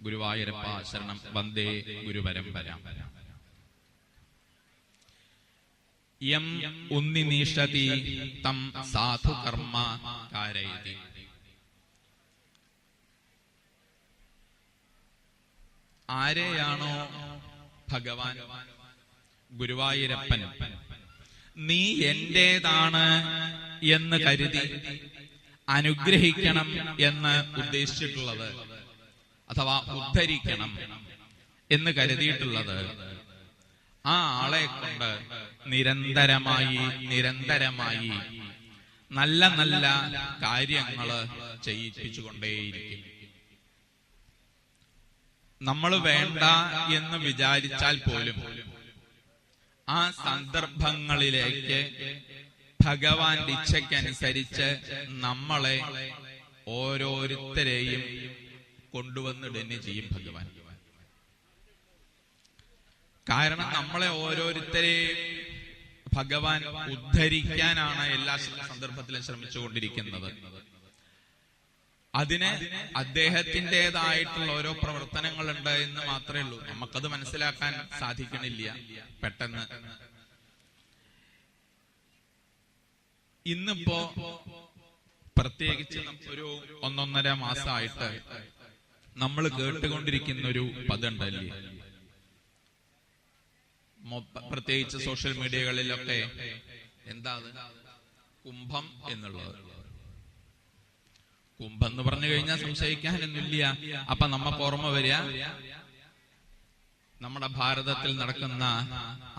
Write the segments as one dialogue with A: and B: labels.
A: ഗുരുവായൂരപ്പ ശരണം. വന്ദേ ഗുരുപരമ്പര. യം ഉന്നിനീഷതി തം സാധു കർമ്മ കാരയതി. ആരെയാണോ ഭഗവാൻ ഗുരുവായൂരപ്പൻ നീ എന്റേതാണ് എന്ന് കരുതി അനുഗ്രഹിക്കണം എന്ന് ഉദ്ദേശിച്ചിട്ടുള്ളത്, അഥവാ ഉദ്ധരിക്കണം എന്ന് കരുതിയിട്ടുള്ളത്, ആ ആളെ കൊണ്ട് നിരന്തരമായി നല്ല നല്ല കാര്യങ്ങള് ചെയ്യിപ്പിച്ചുകൊണ്ടേയിരിക്കും. നമ്മൾ വേണ്ട എന്ന് വിചാരിച്ചാൽ പോലും ആ സന്ദർഭങ്ങളിലേക്ക് ഭഗവാന്റെ ഇച്ഛയ്ക്കനുസരിച്ച് നമ്മളെ ഓരോരുത്തരെയും കൊണ്ടുവന്നിടുന്നെ ചെയ്യും ഭഗവാൻ. കാരണം നമ്മളെ ഓരോരുത്തരെയും ഭഗവാൻ ഉദ്ധരിക്കാനാണ് എല്ലാ സന്ദർഭത്തിലും ശ്രമിച്ചുകൊണ്ടിരിക്കുന്നത്. അതിന് അദ്ദേഹത്തിൻ്റെതായിട്ടുള്ള ഓരോ പ്രവർത്തനങ്ങളുണ്ട് എന്ന് മാത്രമേ ഉള്ളൂ. നമുക്കത് മനസ്സിലാക്കാൻ സാധിക്കണില്ല പെട്ടെന്ന്. ഇന്നിപ്പോ പ്രത്യേകിച്ച് ഒരു 1.5 മാസമായിട്ട് നമ്മൾ കേട്ടുകൊണ്ടിരിക്കുന്ന ഒരു പദമുണ്ടല്ലേ, പ്രത്യേകിച്ച് സോഷ്യൽ മീഡിയകളിലൊക്കെ, എന്താ കുംഭം എന്നുള്ളത്. കുംഭം എന്ന് പറഞ്ഞു കഴിഞ്ഞാൽ സംശയിക്കാനൊന്നുമില്ല. അപ്പൊ നമുക്ക് ഓർമ്മ വരിക നമ്മുടെ ഭാരതത്തിൽ നടക്കുന്ന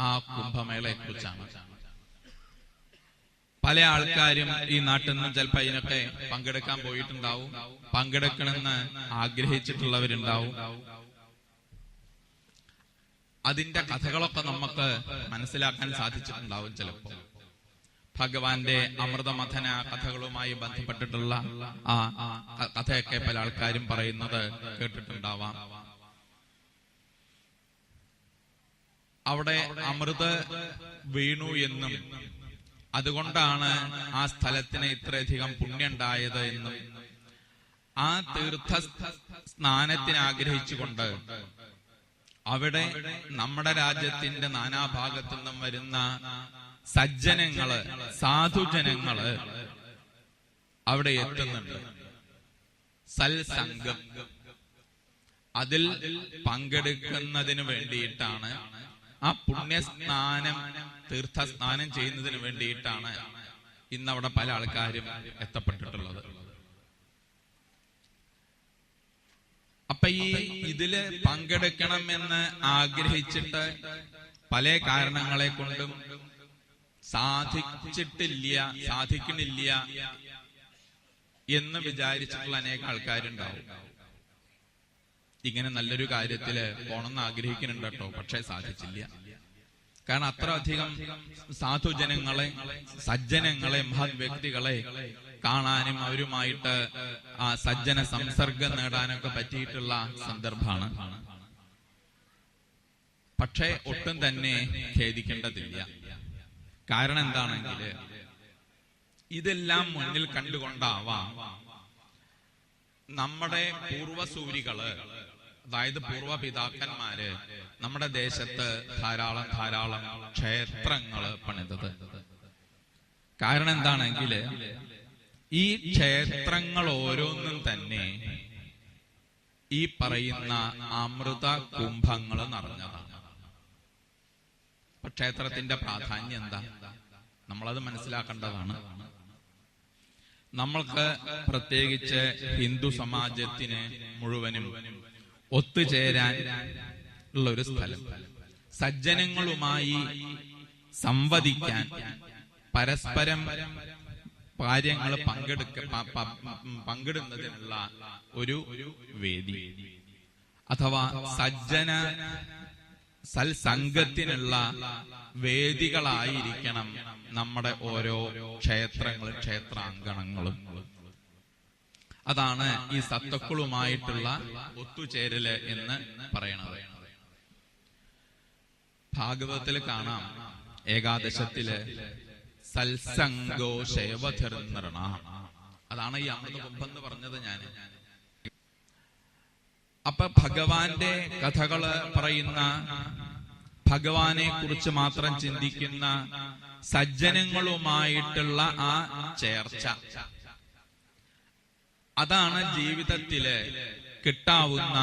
A: ആ കുംഭമേളയെ കുറിച്ചാണ്. പല ആൾക്കാരും ഈ നാട്ടിൽ നിന്ന് ചിലപ്പോൾ അതിനൊക്കെ പങ്കെടുക്കാൻ പോയിട്ടുണ്ടാവും, പങ്കെടുക്കണമെന്ന് ആഗ്രഹിച്ചിട്ടുള്ളവരുണ്ടാവും. അതിന്റെ കഥകളൊക്കെ നമുക്ക് മനസ്സിലാക്കാൻ സാധിച്ചിട്ടുണ്ടാവും. ചിലപ്പോൾ ഭഗവാന്റെ അമൃതമഥന കഥകളുമായി ബന്ധപ്പെട്ടിട്ടുള്ള ആ കഥയൊക്കെ പല ആൾക്കാരും പറയുന്നത് കേട്ടിട്ടുണ്ടാവാം. അവിടെ അമൃത് വീണു എന്നും അതുകൊണ്ടാണ് ആ സ്ഥലത്തിന് ഇത്രയധികം പുണ്യമുണ്ടായത് എന്നും ആ തീർത്ഥ സ്നാനത്തിന് ആഗ്രഹിച്ചുകൊണ്ട് അവിടെ നമ്മുടെ രാജ്യത്തിന്റെ നാനാഭാഗത്തു നിന്നും വരുന്ന സജ്ജനങ്ങള്, സാധുജനങ്ങള് അവിടെ എത്തുന്നുണ്ട്. സൽസംഗം അതിൽ പങ്കെടുക്കുന്നതിന് വേണ്ടിയിട്ടാണ്, ആ പുണ്യസ്നാനം തീർത്ഥസ്നാനം ചെയ്യുന്നതിന് വേണ്ടിയിട്ടാണ് ഇന്നവിടെ പല ആൾക്കാരും എത്തപ്പെട്ടിട്ടുള്ളത്. അപ്പൊ ഇതില് പങ്കെടുക്കണം എന്ന് ആഗ്രഹിച്ചിട്ട് പല കാരണങ്ങളെ കൊണ്ടും സാധിക്കണില്ല എന്ന് വിചാരിച്ചിട്ടുള്ള അനേക ആൾക്കാരുണ്ടാവും. ഇങ്ങനെ നല്ലൊരു കാര്യത്തില് പോണമെന്ന് ആഗ്രഹിക്കുന്നുണ്ട് കേട്ടോ, പക്ഷെ സാധിച്ചില്ല. കാരണം അത്ര അധികം സാധുജനങ്ങളെ, സജ്ജനങ്ങളെ, മഹത് വ്യക്തികളെ കാണാനും അവരുമായിട്ട് ആ സജ്ജന സംസർഗം നേടാനൊക്കെ പറ്റിയിട്ടുള്ള സന്ദർഭമാണ്. പക്ഷെ ഒട്ടും തന്നെ ഖേദിക്കേണ്ടതില്ല. കാരണം എന്താണെങ്കിൽ ഇതെല്ലാം മുന്നിൽ കണ്ടുകൊണ്ടാവാം നമ്മുടെ പൂർവസൂരികള്, അതായത് പൂർവപിതാക്കന്മാര് നമ്മുടെ ദേശത്ത് ധാരാളം ക്ഷേത്രങ്ങള് പണിതത്. കാരണം എന്താണെങ്കിൽ ഈ ക്ഷേത്രങ്ങൾ ഓരോന്നും തന്നെ ഈ പറയുന്ന അമൃത കുംഭങ്ങൾ നിറഞ്ഞതാണ്. അപ്പൊ ക്ഷേത്രത്തിന്റെ പ്രാധാന്യം എന്താ, നമ്മളത് മനസ്സിലാക്കേണ്ടതാണ്. നമ്മൾക്ക് പ്രത്യേകിച്ച് ഹിന്ദു സമാജത്തിന് മുഴുവനും ഒത്തുചേരാൻ ഉള്ള ഒരു സ്ഥലം, സജ്ജനങ്ങളുമായി സംവദിക്കാൻ, പരസ്പരം കാര്യങ്ങൾ പങ്കിടുന്നതിനുള്ള ഒരു വേദി, അഥവാ സൽസംഗത്തിനുള്ള വേദികളായിരിക്കണം നമ്മുടെ ഓരോ ക്ഷേത്രങ്ങളും ക്ഷേത്രാങ്കണങ്ങളും. അതാണ് ഈ സത്തക്കളുമായിട്ടുള്ള ഒത്തുചേരല് എന്ന് പറയണത്. ഭാഗവതത്തിൽ കാണാം, ഏകാദശത്തില് സൽസംഗോ ശൈവധർന്നൃണ. അതാണ് ഈ അമൃതകുംഭം എന്ന് പറഞ്ഞത്. ഞാൻ അപ്പൊ ഭഗവാന്റെ കഥകള് പറയുന്ന, ഭഗവാനെ കുറിച്ച് മാത്രം ചിന്തിക്കുന്ന സജ്ജനങ്ങളുമായിട്ടുള്ള ആ ചേർച്ച, അതാണ് ജീവിതത്തില് കിട്ടാവുന്ന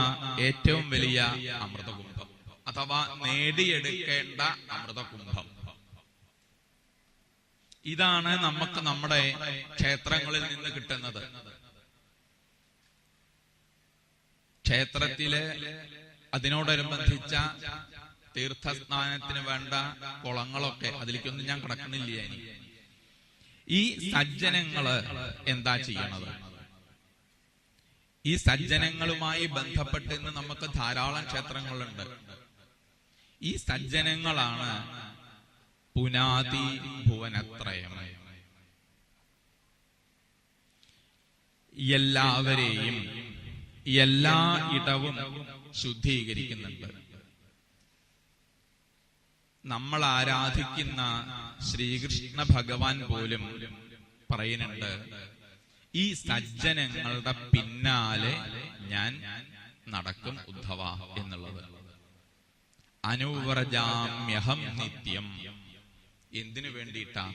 A: ഏറ്റവും വലിയ അമൃതകുംഭം, അഥവാ നേടിയെടുക്കേണ്ട അമൃതകുംഭം. ഇതാണ് നമുക്ക് നമ്മുടെ ക്ഷേത്രങ്ങളിൽ നിന്ന് കിട്ടുന്നത്. ക്ഷേത്രത്തില് അതിനോടനുബന്ധിച്ച തീർത്ഥസ്നാനത്തിന് വേണ്ട കുളങ്ങളൊക്കെ, അതിലേക്കൊന്നും ഞാൻ കടക്കുന്നില്ല. ഇനി ഈ സജ്ജനങ്ങള് എന്താ ചെയ്യണത്? ഈ സജ്ജനങ്ങളുമായി ബന്ധപ്പെട്ട് ഇന്ന് നമുക്ക് ധാരാളം ക്ഷേത്രങ്ങളുണ്ട്. ഈ സജ്ജനങ്ങളാണ് പുനാതി ഭുവനത്രയം. എല്ലാവരെയും എല്ലാ ഇടവും ശുദ്ധീകരിക്കുന്നുണ്ട്. നമ്മൾ ആരാധിക്കുന്ന ശ്രീകൃഷ്ണ ഭഗവാൻ പോലും പറയുന്നുണ്ട്, ഈ സജ്ജനങ്ങളുടെ പിന്നാലെ ഞാൻ നടക്കും ഉദ്ധവ എന്നുള്ളത്. അനുവ്രജാമ്യഹം നിത്യം. എന്തിനു വേണ്ടിയിട്ടാ?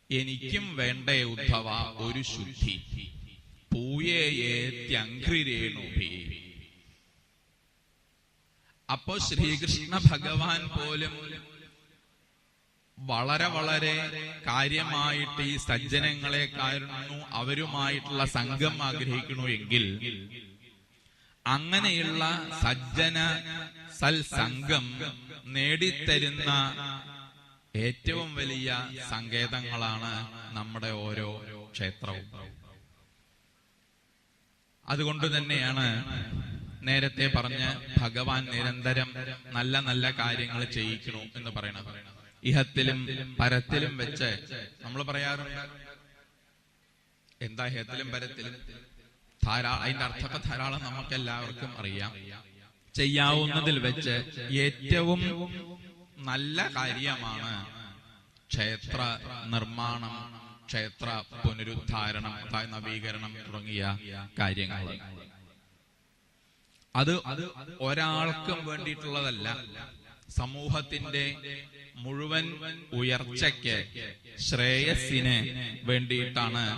A: എനിക്കും വേണ്ടേ ഉദ്ധവ ഒരു ശുദ്ധി. പൂയേത്യഘ്രിരേണുഭി. അപ്പോ ശ്രീകൃഷ്ണ ഭഗവാൻ പോലും വളരെ വളരെ കാര്യമായിട്ട് ഈ സജ്ജനങ്ങളെ കാണുന്നു, അവരുമായിട്ടുള്ള സംഘം ആഗ്രഹിക്കണു എങ്കിൽ അങ്ങനെയുള്ള സജ്ജന സൽസംഘം നേടിത്തരുന്ന ഏറ്റവും വലിയ സങ്കേതങ്ങളാണ് നമ്മുടെ ഓരോ ക്ഷേത്രവും. അതുകൊണ്ട് തന്നെയാണ് നേരത്തെ പറഞ്ഞ് ഭഗവാൻ നിരന്തരം നല്ല നല്ല കാര്യങ്ങൾ ചെയ്യിക്കണു എന്ന് പറയണത്. ഇഹത്തിലും പരത്തിലും വെച്ച് നമ്മൾ പറയാറുണ്ട്. എന്താ ഇഹത്തിലും പരത്തിലും? അതിന്റെ അർത്ഥമൊക്കെ ധാരാളം നമുക്ക് എല്ലാവർക്കും അറിയാം. ചെയ്യാവുന്നതിൽ വെച്ച് ഏറ്റവും നല്ല കാര്യമാണ് ക്ഷേത്ര നിർമ്മാണം, ക്ഷേത്ര പുനരുദ്ധാരണം, നവീകരണം തുടങ്ങിയ കാര്യങ്ങൾ. അത് ഒരാൾക്കും വേണ്ടിയിട്ടുള്ളതല്ല, സമൂഹത്തിന്റെ മുഴുവൻ ഉയർച്ചയ്ക്ക്, ശ്രേയസ്സിന് വേണ്ടിയിട്ടാണ്